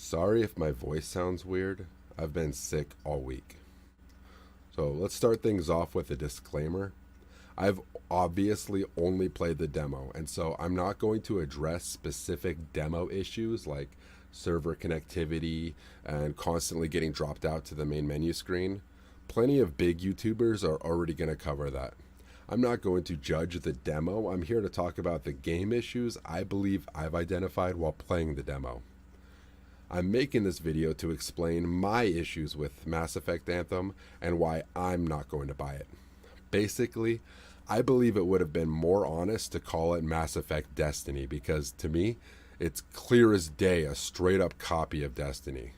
Sorry if my voice sounds weird. I've been sick all week. So let's start things off with a disclaimer. I've obviously only played the demo, and so I'm not going to address specific demo issues like server connectivity and constantly getting dropped out to the main menu screen. Plenty of big YouTubers are already going to cover that. I'm not going to judge the demo. I'm here to talk about the game issues I believe I've identified while playing the demo. I'm making this video to explain my issues with Mass Effect Anthem and why I'm not going to buy it. Basically, I believe it would have been more honest to call it Mass Effect Destiny because, to me, it's clear as day a straight-up copy of Destiny.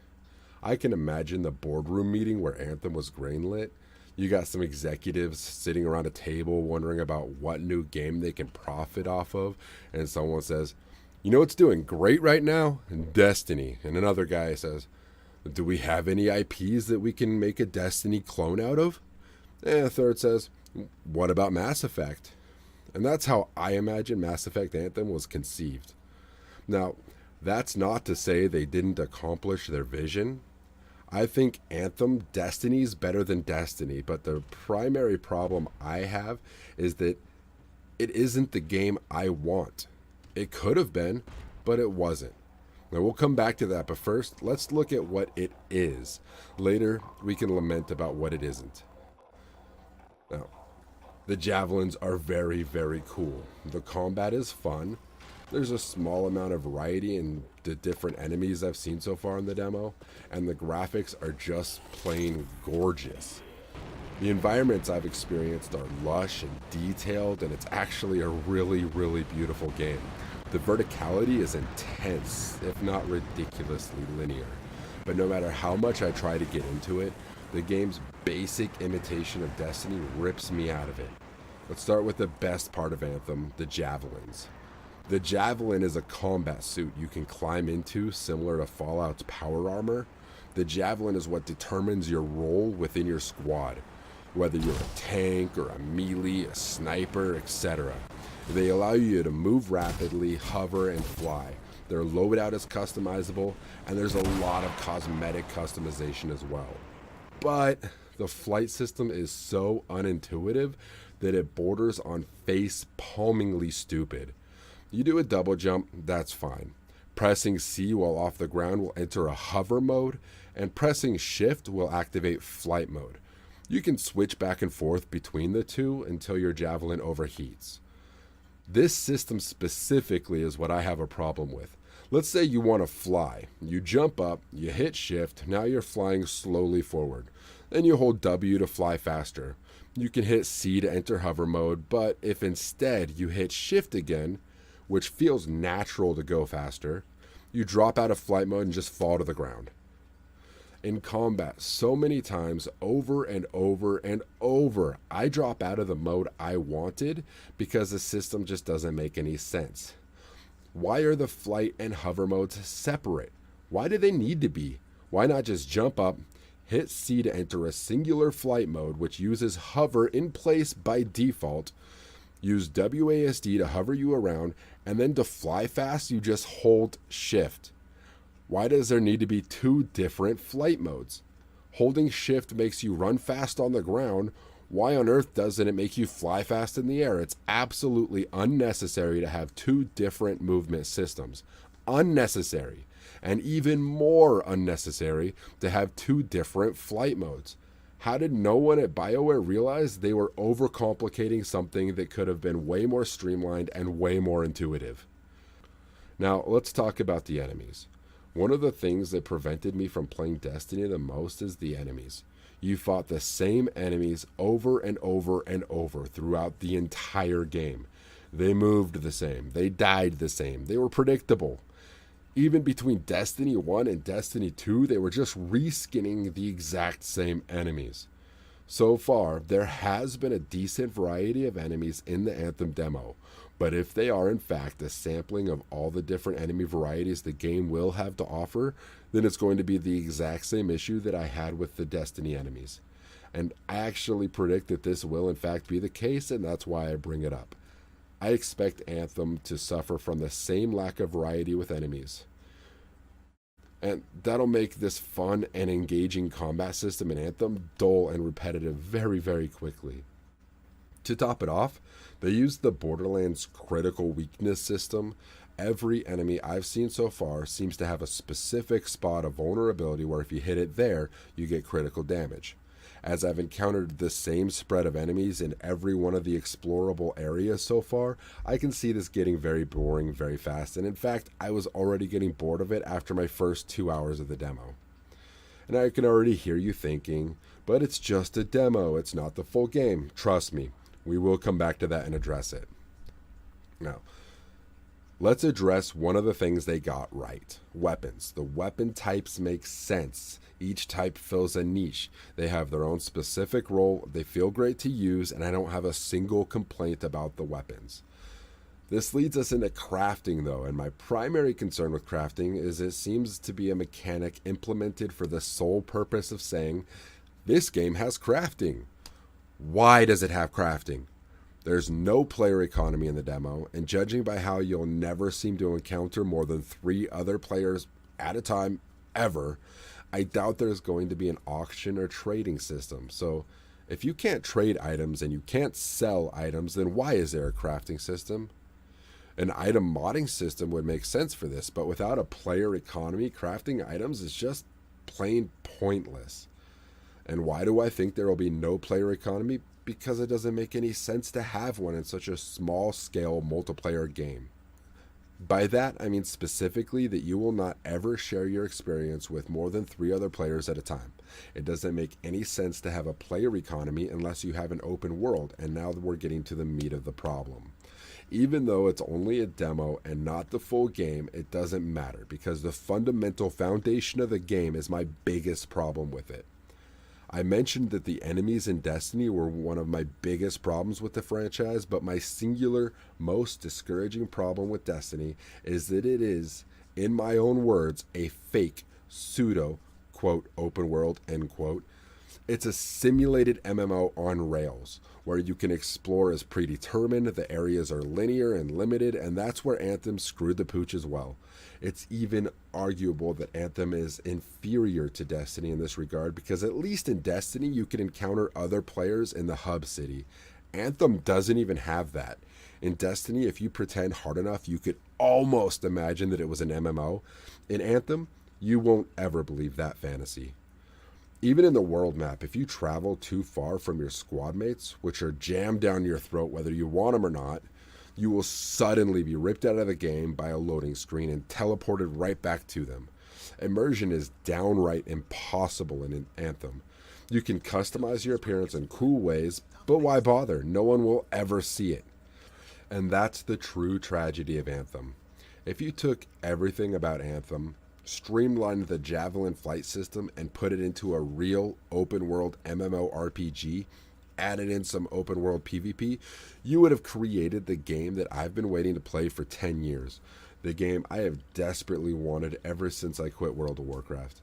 I can imagine the boardroom meeting where Anthem was greenlit. You got some executives sitting around a table wondering about what new game they can profit off of, and someone says, "You know what's doing great right now? Destiny." And another guy says, "Do we have any IPs that we can make a Destiny clone out of?" And a third says, "What about Mass Effect?" And that's how I imagine Mass Effect Anthem was conceived. Now, that's not to say they didn't accomplish their vision. I think Anthem Destiny's better than Destiny, but the primary problem I have is that it isn't the game I want. It could have been, but it wasn't. Now, we'll come back to that, but first, let's look at what it is. Later, we can lament about what it isn't. Now, the javelins are very, very cool. The combat is fun. There's a small amount of variety in the different enemies I've seen so far in the demo, and the graphics are just plain gorgeous. The environments I've experienced are lush and detailed, and it's actually a really, really beautiful game. The verticality is intense, if not ridiculously linear. But no matter how much I try to get into it, the game's basic imitation of Destiny rips me out of it. Let's start with the best part of Anthem, the javelins. The javelin is a combat suit you can climb into, similar to Fallout's power armor. The javelin is what determines your role within your squad, whether you're a tank or a melee, a sniper, etc. They allow you to move rapidly, hover, and fly. Their loadout is customizable, and there's a lot of cosmetic customization as well. But the flight system is so unintuitive that it borders on face-palmingly stupid. You do a double jump, that's fine. Pressing C while off the ground will enter a hover mode, and pressing shift will activate flight mode. You can switch back and forth between the two until your javelin overheats. This system specifically is what I have a problem with. Let's say you want to fly. You jump up, you hit shift, now you're flying slowly forward. Then you hold W to fly faster. You can hit C to enter hover mode, but if instead you hit shift again, which feels natural to go faster, you drop out of flight mode and just fall to the ground. In combat, so many times, over and over and over, I drop out of the mode I wanted because the system just doesn't make any sense. Why are the flight and hover modes separate? Why do they need to be? Why not just jump up, hit C to enter a singular flight mode, which uses hover in place by default, use WASD to hover you around, and then to fly fast, you just hold shift. Why does there need to be two different flight modes? Holding shift makes you run fast on the ground. Why on earth doesn't it make you fly fast in the air? It's absolutely unnecessary to have two different movement systems. Unnecessary. And even more unnecessary to have two different flight modes. How did no one at BioWare realize they were overcomplicating something that could have been way more streamlined and way more intuitive? Now, let's talk about the enemies. One of the things that prevented me from playing Destiny the most is the enemies. You fought the same enemies over and over and over throughout the entire game. They moved the same. They died the same. They were predictable. Even between Destiny 1 and Destiny 2, they were just reskinning the exact same enemies. So far, there has been a decent variety of enemies in the Anthem demo, but if they are in fact a sampling of all the different enemy varieties the game will have to offer, then it's going to be the exact same issue that I had with the Destiny enemies. And I actually predict that this will in fact be the case, and that's why I bring it up. I expect Anthem to suffer from the same lack of variety with enemies. And that'll make this fun and engaging combat system in Anthem dull and repetitive very, very quickly. To top it off, they use the Borderlands critical weakness system. Every enemy I've seen so far seems to have a specific spot of vulnerability where if you hit it there, you get critical damage. As I've encountered the same spread of enemies in every one of the explorable areas so far, I can see this getting very boring very fast, and in fact, I was already getting bored of it after my first 2 hours of the demo. And I can already hear you thinking, but it's just a demo, it's not the full game. Trust me, we will come back to that and address it. Now, let's address one of the things they got right. Weapons. The weapon types make sense. Each type fills a niche. They have their own specific role. They feel great to use, and I don't have a single complaint about the weapons. This leads us into crafting, though, and my primary concern with crafting is it seems to be a mechanic implemented for the sole purpose of saying, this game has crafting. Why does it have crafting? There's no player economy in the demo, and judging by how you'll never seem to encounter more than 3 other players at a time, ever, I doubt there's going to be an auction or trading system. So if you can't trade items and you can't sell items, then why is there a crafting system? An item modding system would make sense for this, but without a player economy, crafting items is just plain pointless. And why do I think there will be no player economy? Because it doesn't make any sense to have one in such a small-scale multiplayer game. By that, I mean specifically that you will not ever share your experience with more than 3 other players at a time. It doesn't make any sense to have a player economy unless you have an open world, and now we're getting to the meat of the problem. Even though it's only a demo and not the full game, it doesn't matter because the fundamental foundation of the game is my biggest problem with it. I mentioned that the enemies in Destiny were one of my biggest problems with the franchise, but my singular, most discouraging problem with Destiny is that it is, in my own words, a fake, pseudo, quote, open world, end quote. It's a simulated MMO on rails, where you can explore as predetermined, the areas are linear and limited, and that's where Anthem screwed the pooch as well. It's even arguable that Anthem is inferior to Destiny in this regard, because at least in Destiny you can encounter other players in the hub city. Anthem doesn't even have that. In Destiny, if you pretend hard enough, you could almost imagine that it was an MMO. In Anthem, you won't ever believe that fantasy. Even in the world map, if you travel too far from your squad mates, which are jammed down your throat whether you want them or not, you will suddenly be ripped out of the game by a loading screen and teleported right back to them. Immersion is downright impossible in Anthem. You can customize your appearance in cool ways, but why bother? No one will ever see it. And that's the true tragedy of Anthem. If you took everything about Anthem, streamlined the Javelin flight system, and put it into a real open-world MMORPG, added in some open-world PvP, you would have created the game that I've been waiting to play for 10 years. The game I have desperately wanted ever since I quit World of Warcraft.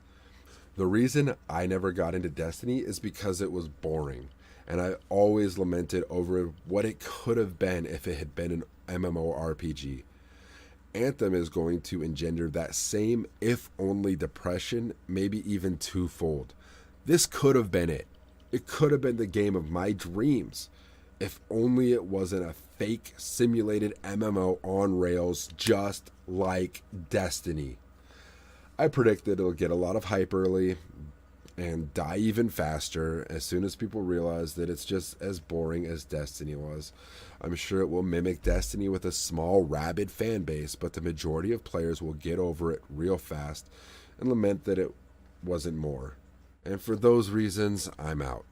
The reason I never got into Destiny is because it was boring, and I always lamented over what it could have been if it had been an MMORPG. Anthem is going to engender that same if-only depression, maybe even twofold. This could have been it. It could have been the game of my dreams. If only it wasn't a fake simulated MMO on rails just like Destiny. I predict that it'll get a lot of hype early and die even faster as soon as people realize that it's just as boring as Destiny was. I'm sure it will mimic Destiny with a small, rabid fan base, but the majority of players will get over it real fast and lament that it wasn't more. And for those reasons, I'm out.